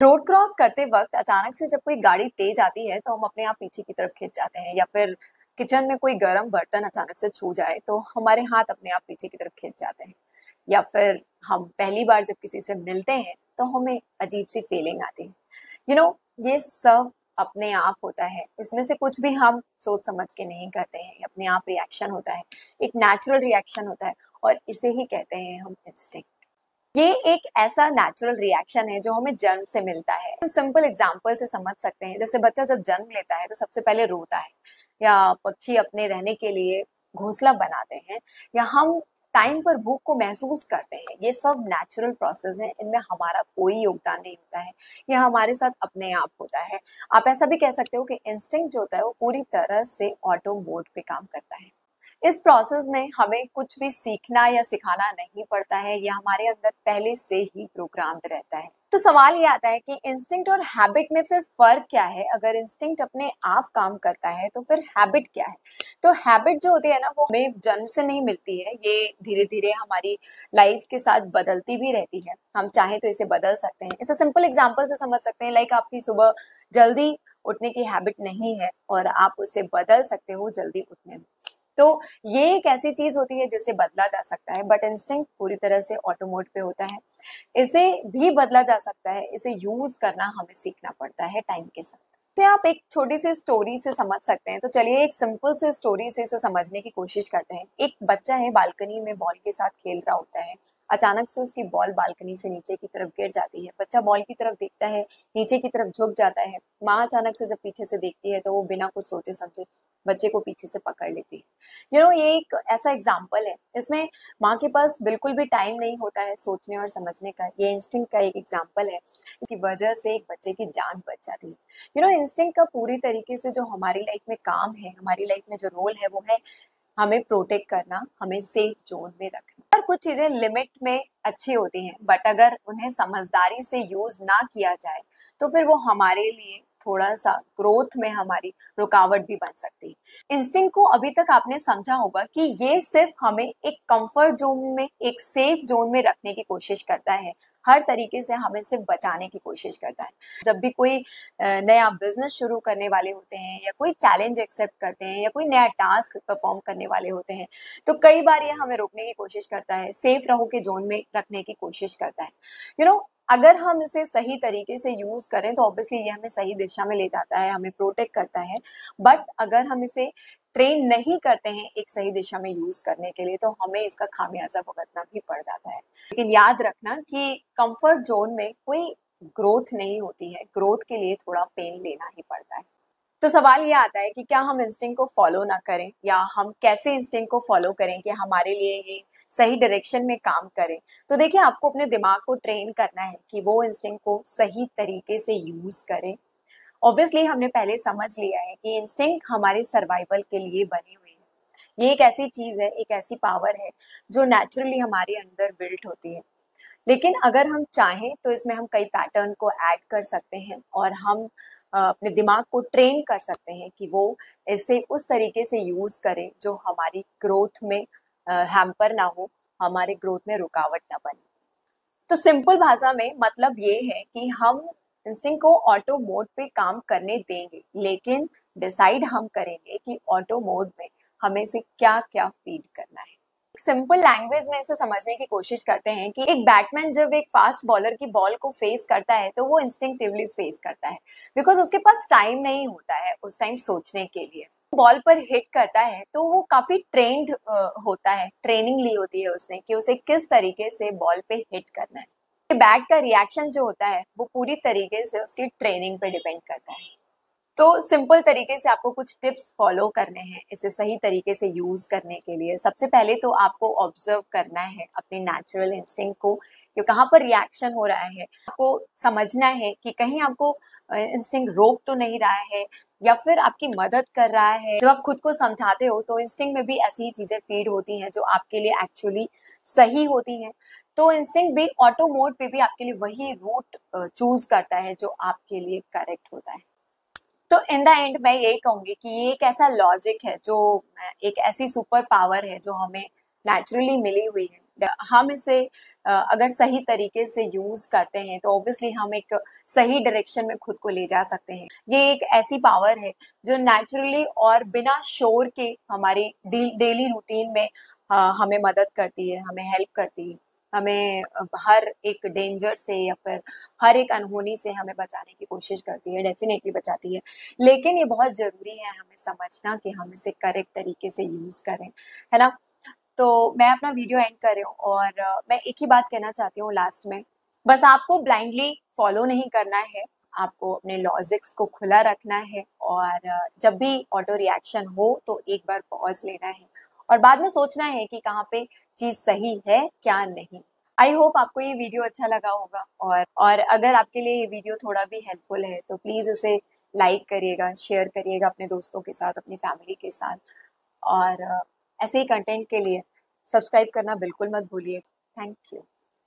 Road cross करते वक्त अचानक से जब कोई गाड़ी तेज आती है तो हम अपने आप पीछे की तरफ खिंच जाते हैं, या फिर किचन में कोई गर्म बर्तन अचानक से छू जाए तो हमारे हाथ अपने आप पीछे की तरफ खिंच जाते हैं, या फिर हम पहली बार जब किसी से मिलते हैं तो हमें अजीब सी फीलिंग आती है। यू नो ये सब अपने आप होता है, इसमें से कुछ भी हम सोच समझ के नहीं करते हैं, ये अपने आप रिएक्शन होता है, एक नेचुरल रिएक्शन होता है और इसे ही कहते हैं हम इंस्टिंक्ट। ये एक ऐसा नेचुरल रिएक्शन है जो हमें जन्म से मिलता है। हम सिंपल एग्जांपल से समझ सकते हैं, जैसे बच्चा जब जन्म लेता है तो सबसे पहले रोता है, या पक्षी अपने रहने के लिए घोंसला बनाते हैं, या हम टाइम पर भूख को महसूस करते हैं। ये सब नेचुरल प्रोसेस है, इनमें हमारा कोई योगदान नहीं होता है, ये हमारे साथ अपने आप होता है। आप ऐसा भी कह सकते हो कि इंस्टिंक्ट जो होता है वो पूरी तरह से ऑटो मोड पे काम करता है। इस प्रोसेस में हमें कुछ भी सीखना या सिखाना नहीं पड़ता है, ये हमारे अंदर पहले से ही प्रोग्राम्ड रहता है। तो सवाल ये आता है कि इंस्टिंक्ट और हैबिट में फिर फर्क क्या है? अगर इंस्टिंक्ट अपने आप काम करता है तो फिर हैबिट क्या है? तो हैबिट जो होती है ना, वो हमें जन्म से नहीं मिलती है, ये धीरे धीरे हमारी लाइफ के साथ बदलती भी रहती है। हम चाहें तो इसे बदल सकते हैं। इसे सिंपल एग्जाम्पल से समझ सकते हैं, लाइक आपकी सुबह जल्दी उठने की हैबिट नहीं है और आप उसे बदल सकते हो जल्दी उठने में। तो ये एक ऐसी चीज होती है जिसे बदला जा सकता है, बट इंस्टिंक्ट पूरी तरह से ऑटो मोड पे होता है। इसे भी बदला जा सकता है, इसे यूज करना हमें सीखना पड़ता है टाइम के साथ। तो आप एक छोटी सी स्टोरी से समझ सकते हैं, तो चलिए एक सिंपल से स्टोरी से इसे समझने की कोशिश करते हैं। एक बच्चा है, बालकनी में बॉल के साथ खेल रहा होता है। अचानक से उसकी बॉल बालकनी से नीचे की तरफ गिर जाती है। बच्चा बॉल की तरफ देखता है, नीचे की तरफ झुक जाता है। माँ अचानक से जब पीछे से देखती है तो वो बिना कुछ सोचे समझे बच्चे को पीछे से पकड़ लेती है। ये एक ऐसा एग्जाम्पल है, इसमें माँ के पास बिल्कुल भी टाइम नहीं होता है सोचने और समझने का। ये इंस्टिंक्ट का एक एग्जाम्पल है, इसकी वजह से एक बच्चे की जान बच जाती है। इंस्टिंक्ट का पूरी तरीके से जो हमारी लाइफ में काम है, हमारी लाइफ में जो रोल है, वो है हमें प्रोटेक्ट करना, हमें सेफ जोन में रखना। पर कुछ चीजें लिमिट में अच्छी होती हैं, बट अगर उन्हें समझदारी से यूज ना किया जाए तो फिर वो हमारे लिए थोड़ा सा ग्रोथ में हमारी रुकावट भी बन सकती है। इंस्टिंक्ट को अभी तक आपने समझा होगा कि ये सिर्फ हमें एक कंफर्ट जोन में, एक सेफ जोन में रखने की कोशिश करता है, हर तरीके से हमें सिर्फ बचाने की कोशिश करता है। जब भी कोई नया बिजनेस शुरू करने वाले होते हैं, या कोई चैलेंज एक्सेप्ट करते हैं, या कोई नया टास्क परफॉर्म करने वाले होते हैं, तो कई बार ये हमें रोकने की कोशिश करता है, सेफ रहो के जोन में रखने की कोशिश करता है। अगर हम इसे सही तरीके से यूज करें तो ऑब्वियसली ये हमें सही दिशा में ले जाता है, हमें प्रोटेक्ट करता है। बट अगर हम इसे ट्रेन नहीं करते हैं एक सही दिशा में यूज करने के लिए, तो हमें इसका खामियाजा भुगतना भी पड़ जाता है। लेकिन याद रखना कि कंफर्ट जोन में कोई ग्रोथ नहीं होती है, ग्रोथ के लिए थोड़ा पेन लेना ही पड़ता है। तो सवाल ये आता है कि क्या हम इंस्टिंक्ट को फॉलो ना करें, या हम कैसे इंस्टिंक्ट को फॉलो करें कि हमारे लिए ये सही डायरेक्शन में काम करे। तो देखिए, आपको अपने दिमाग को ट्रेन करना है कि वो इंस्टिंक्ट को सही तरीके से यूज करे। ऑब्वियसली हमने पहले समझ लिया है कि इंस्टिंक्ट हमारे सर्वाइवल के लिए बनी हुई है। ये एक ऐसी चीज है, एक ऐसी पावर है जो नेचुरली हमारे अंदर बिल्ट होती है। लेकिन अगर हम चाहें तो इसमें हम कई पैटर्न को ऐड कर सकते हैं, और हम अपने दिमाग को ट्रेन कर सकते हैं कि वो इसे उस तरीके से यूज करे जो हमारी ग्रोथ में हैम्पर ना हो, हमारे ग्रोथ में रुकावट ना बने। तो सिंपल भाषा में मतलब ये है कि हम इंस्टिंक्ट को ऑटो मोड पे काम करने देंगे, लेकिन डिसाइड हम करेंगे कि ऑटो मोड में हमें से क्या क्या फीड करना है। सिंपल लैंग्वेज में इसे समझने की कोशिश करते हैं कि एक बैट्समैन जब एक फास्ट बॉलर की बॉल को फेस करता है तो वो इंस्टिंक्टिवली फेस करता है, बिकॉज उसके पास टाइम नहीं होता है उस टाइम सोचने के लिए। बॉल पर हिट करता है तो वो काफी ट्रेंड होता है, ट्रेनिंग ली होती है उसने कि उसे किस तरीके से बॉल पे हिट करना है। बैट का रिएक्शन जो होता है वो पूरी तरीके से उसकी ट्रेनिंग पे डिपेंड करता है। तो सिंपल तरीके से आपको कुछ टिप्स फॉलो करने हैं इसे सही तरीके से यूज करने के लिए। सबसे पहले तो आपको ऑब्जर्व करना है अपने नेचुरल इंस्टिंक्ट को कि कहाँ पर रिएक्शन हो रहा है। आपको समझना है कि कहीं आपको इंस्टिंक्ट रोक तो नहीं रहा है, या फिर आपकी मदद कर रहा है। जब आप खुद को समझाते हो तो इंस्टिंक्ट में भी ऐसी ही चीजें फीड होती हैं जो आपके लिए एक्चुअली सही होती हैं। तो इंस्टिंक्ट भी ऑटो मोड पे भी आपके लिए वही रूट चूज करता है जो आपके लिए करेक्ट होता है। तो इन द एंड मैं यही कहूंगी कि ये एक ऐसा लॉजिक है, जो एक ऐसी सुपर पावर है जो हमें नेचुरली मिली हुई है। हम इसे अगर सही तरीके से यूज करते हैं तो ऑब्वियसली हम एक सही डायरेक्शन में खुद को ले जा सकते हैं। ये एक ऐसी पावर है जो नेचुरली और बिना शोर के हमारी डेली रूटीन में हमें मदद करती है, हमें हेल्प करती है, हमें हर एक डेंजर से या फिर हर एक अनहोनी से हमें बचाने की कोशिश करती है, डेफिनेटली बचाती है। लेकिन ये बहुत ज़रूरी है हमें समझना कि हम इसे करेक्ट तरीके से यूज़ करें, है ना? तो मैं अपना वीडियो एंड कर रही हूँ और मैं एक ही बात कहना चाहती हूँ लास्ट में, बस आपको ब्लाइंडली फॉलो नहीं करना है, आपको अपने लॉजिक्स को खुला रखना है और जब भी ऑटो रिएक्शन हो तो एक बार पॉज़ लेना है और बाद में सोचना है कि कहाँ पे चीज़ सही है, क्या नहीं। आई होप आपको ये वीडियो अच्छा लगा होगा और अगर आपके लिए ये वीडियो थोड़ा भी हेल्पफुल है तो प्लीज़ इसे लाइक करिएगा, शेयर करिएगा अपने दोस्तों के साथ, अपनी फैमिली के साथ और ऐसे ही कंटेंट के लिए सब्सक्राइब करना बिल्कुल मत भूलिए। Thank you.